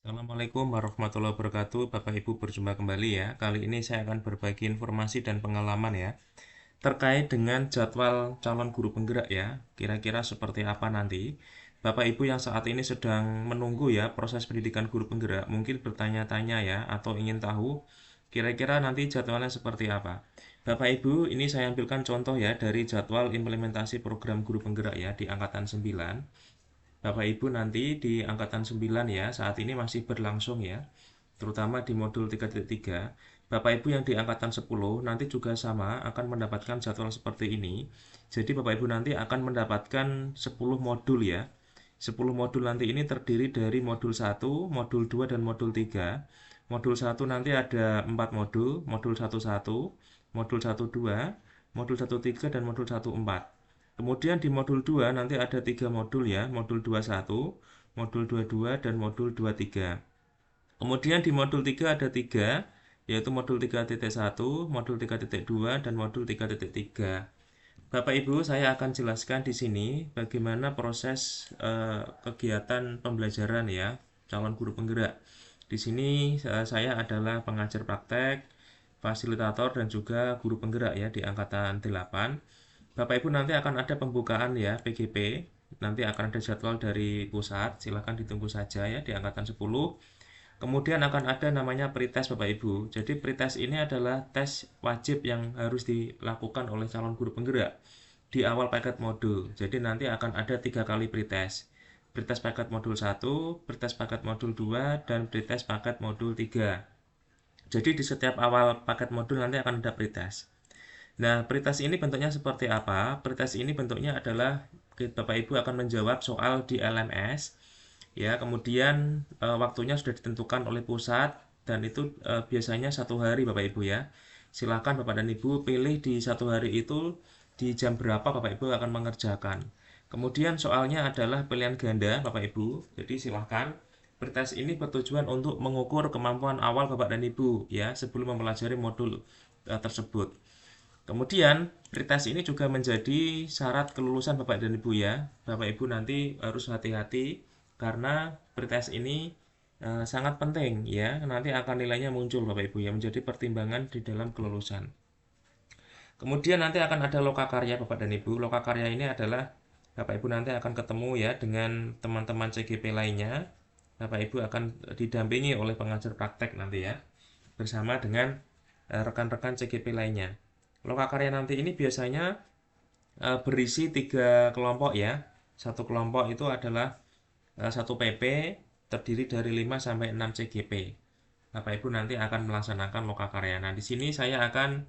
Assalamualaikum warahmatullahi wabarakatuh. Bapak Ibu berjumpa kembali ya. Kali ini saya akan berbagi informasi dan pengalaman ya terkait dengan jadwal calon guru penggerak ya. Kira-kira seperti apa nanti? Bapak Ibu yang saat ini sedang menunggu ya proses pendidikan guru penggerak mungkin bertanya-tanya ya atau ingin tahu kira-kira nanti jadwalnya seperti apa. Bapak Ibu, ini saya ambilkan contoh ya dari jadwal implementasi program guru penggerak ya di angkatan 9. Bapak Ibu nanti di angkatan 9 ya, saat ini masih berlangsung ya, terutama di modul 3.3. Bapak Ibu yang di angkatan 10 nanti juga sama akan mendapatkan jadwal seperti ini. Jadi Bapak Ibu nanti akan mendapatkan 10 modul ya. 10 modul nanti ini terdiri dari modul 1, modul 2 dan modul 3. Modul 1 nanti ada 4 modul, modul 11, modul 12, modul 13 dan modul 14. Kemudian di modul 2 nanti ada 3 modul ya, modul 21, modul 22 dan modul 23. Kemudian di modul 3 ada 3, yaitu modul 3.1, modul 3.2 dan modul 3.3. Bapak Ibu, saya akan jelaskan di sini bagaimana proses kegiatan pembelajaran ya, calon guru penggerak. Di sini saya adalah pengajar praktek, fasilitator dan juga guru penggerak ya di angkatan 8. Bapak Ibu nanti akan ada pembukaan ya PGP. Nanti akan ada jadwal dari pusat, silahkan ditunggu saja ya di angkatan 10. Kemudian akan ada namanya pretest Bapak Ibu. Jadi pretest ini adalah tes wajib yang harus dilakukan oleh calon guru penggerak di awal paket modul. Jadi nanti akan ada 3 kali pretest. Pretest paket modul 1, pretest paket modul 2, dan pretest paket modul 3. Jadi di setiap awal paket modul nanti akan ada pretest. Nah, pretest ini bentuknya seperti apa? Pretest ini bentuknya adalah Bapak Ibu akan menjawab soal di LMS. Ya, kemudian waktunya sudah ditentukan oleh pusat dan itu biasanya 1 hari Bapak Ibu ya. Silakan Bapak dan Ibu pilih di 1 hari itu di jam berapa Bapak Ibu akan mengerjakan. Kemudian soalnya adalah pilihan ganda Bapak Ibu. Jadi silakan. Pretest ini bertujuan untuk mengukur kemampuan awal Bapak dan Ibu ya sebelum mempelajari modul tersebut. Kemudian, pretest ini juga menjadi syarat kelulusan Bapak dan Ibu ya. Bapak Ibu nanti harus hati-hati karena pretest ini sangat penting ya. Nanti akan nilainya muncul Bapak Ibu ya menjadi pertimbangan di dalam kelulusan. Kemudian nanti akan ada lokakarya Bapak dan Ibu. Lokakarya ini adalah Bapak Ibu nanti akan ketemu ya dengan teman-teman CGP lainnya. Bapak Ibu akan didampingi oleh pengajar praktek nanti ya bersama dengan rekan-rekan CGP lainnya. Lokakarya nanti ini biasanya berisi 3 kelompok ya. Satu kelompok itu adalah satu PP terdiri dari 5 sampai 6 CGP. Bapak Ibu nanti akan melaksanakan lokakarya. Nah, di sini saya akan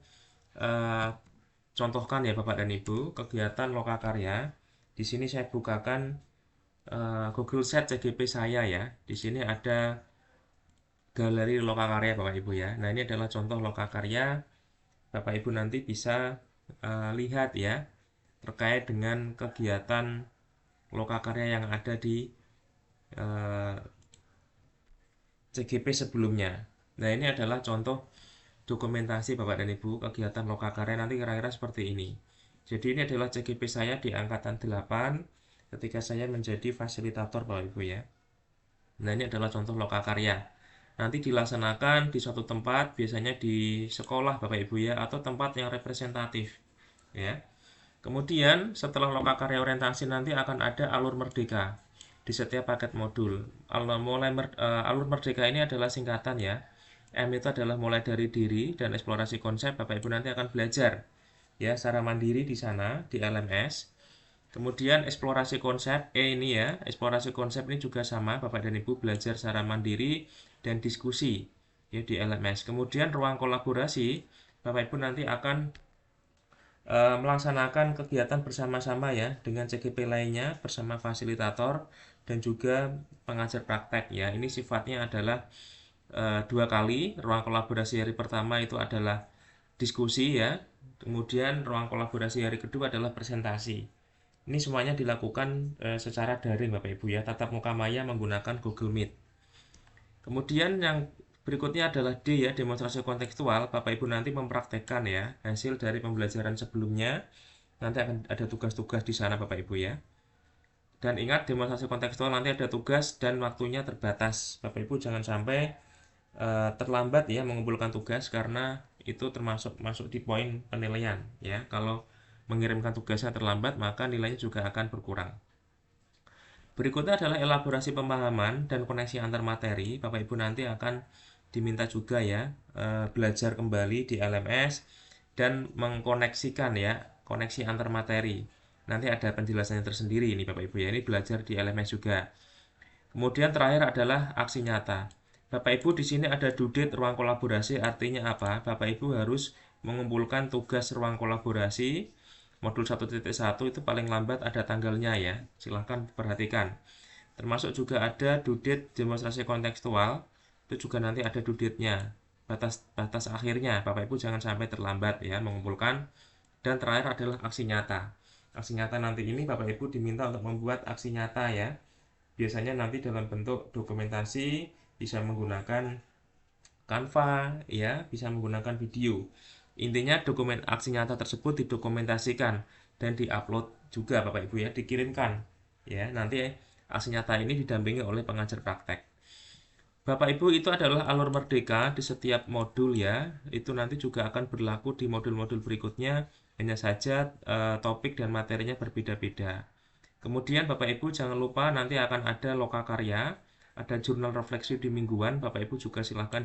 uh, contohkan ya Bapak dan Ibu kegiatan lokakarya. Di sini saya bukakan Google Sheet CGP saya ya. Di sini ada galeri lokakarya Bapak Ibu ya. Nah, ini adalah contoh lokakarya. Bapak Ibu nanti bisa lihat ya terkait dengan kegiatan lokakarya yang ada di CGP sebelumnya. Nah, ini adalah contoh dokumentasi Bapak dan Ibu kegiatan lokakarya nanti kira-kira seperti ini. Jadi ini adalah CGP saya di angkatan 8 ketika saya menjadi fasilitator Bapak Ibu ya. Nah, ini adalah contoh lokakarya. Nanti dilaksanakan di suatu tempat, biasanya di sekolah Bapak Ibu ya, atau tempat yang representatif ya. Kemudian setelah lokakarya orientasi nanti akan ada alur merdeka di setiap paket modul. Alur merdeka ini adalah singkatan ya. M itu adalah mulai dari diri dan eksplorasi konsep. Bapak Ibu nanti akan belajar ya secara mandiri di sana di LMS. Kemudian eksplorasi konsep E ini ya, eksplorasi konsep ini juga sama Bapak dan Ibu belajar secara mandiri dan diskusi ya di LMS. Kemudian ruang kolaborasi Bapak Ibu nanti akan melaksanakan kegiatan bersama-sama ya dengan CGP lainnya bersama fasilitator dan juga pengajar praktek ya. Ini sifatnya adalah 2 kali. Ruang kolaborasi hari pertama itu adalah diskusi ya. Kemudian ruang kolaborasi hari kedua adalah presentasi. Ini semuanya dilakukan secara daring Bapak Ibu ya, tatap muka maya menggunakan Google Meet. Kemudian yang berikutnya adalah D ya, demonstrasi kontekstual. Bapak Ibu nanti mempraktekkan ya hasil dari pembelajaran sebelumnya. Nanti akan ada tugas-tugas di sana Bapak Ibu ya. Dan ingat, demonstrasi kontekstual nanti ada tugas dan waktunya terbatas. Bapak Ibu jangan sampai terlambat ya mengumpulkan tugas, karena itu termasuk masuk di poin penilaian ya. Kalau mengirimkan tugasnya terlambat, maka nilainya juga akan berkurang. Berikutnya adalah elaborasi pemahaman dan koneksi antar materi. Bapak Ibu nanti akan diminta juga ya belajar kembali di LMS dan mengkoneksikan ya, koneksi antar materi. Nanti ada penjelasannya tersendiri ini Bapak Ibu ya, ini belajar di LMS juga. Kemudian terakhir adalah aksi nyata. Bapak Ibu di sini ada due date ruang kolaborasi, artinya apa? Bapak Ibu harus mengumpulkan tugas ruang kolaborasi modul 1.1 itu paling lambat ada tanggalnya ya. Silahkan perhatikan. Termasuk juga ada due date demonstrasi kontekstual, itu juga nanti ada due date-nya. Batas akhirnya, Bapak Ibu jangan sampai terlambat ya mengumpulkan. Dan terakhir adalah aksi nyata. Aksi nyata nanti ini Bapak Ibu diminta untuk membuat aksi nyata ya. Biasanya nanti dalam bentuk dokumentasi, bisa menggunakan Canva ya, bisa menggunakan video. Intinya dokumen aksi nyata tersebut didokumentasikan dan diupload juga Bapak Ibu ya, dikirimkan ya. Nanti aksi nyata ini didampingi oleh pengajar praktek. Bapak Ibu, itu adalah alur merdeka di setiap modul ya. Itu nanti juga akan berlaku di modul-modul berikutnya, hanya saja topik dan materinya berbeda-beda. Kemudian Bapak Ibu jangan lupa nanti akan ada lokakarya, ada jurnal refleksi di mingguan. Bapak Ibu juga silahkan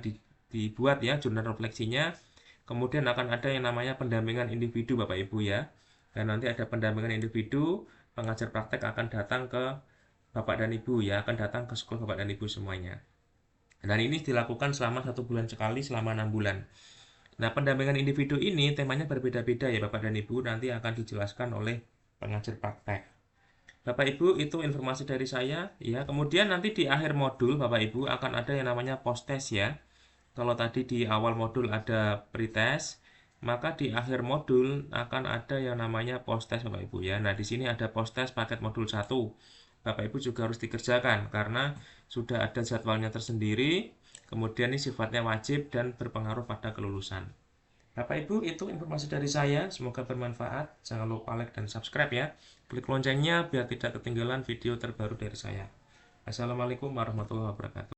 dibuat ya jurnal refleksinya. Kemudian akan ada yang namanya pendampingan individu Bapak Ibu ya. Dan nanti ada pendampingan individu, pengajar praktek akan datang ke Bapak dan Ibu ya, akan datang ke sekolah Bapak dan Ibu semuanya. Dan ini dilakukan selama 1 bulan sekali, selama 6 bulan. Nah, pendampingan individu ini temanya berbeda-beda ya Bapak dan Ibu, nanti akan dijelaskan oleh pengajar praktek. Bapak Ibu, itu informasi dari saya ya. Kemudian nanti di akhir modul Bapak Ibu akan ada yang namanya post test ya. Kalau tadi di awal modul ada pretest, maka di akhir modul akan ada yang namanya post test Bapak Ibu ya. Nah, di sini ada post test paket modul 1. Bapak Ibu juga harus dikerjakan karena sudah ada jadwalnya tersendiri. Kemudian ini sifatnya wajib dan berpengaruh pada kelulusan. Bapak Ibu, itu informasi dari saya. Semoga bermanfaat. Jangan lupa like dan subscribe ya. Klik loncengnya biar tidak ketinggalan video terbaru dari saya. Assalamualaikum warahmatullahi wabarakatuh.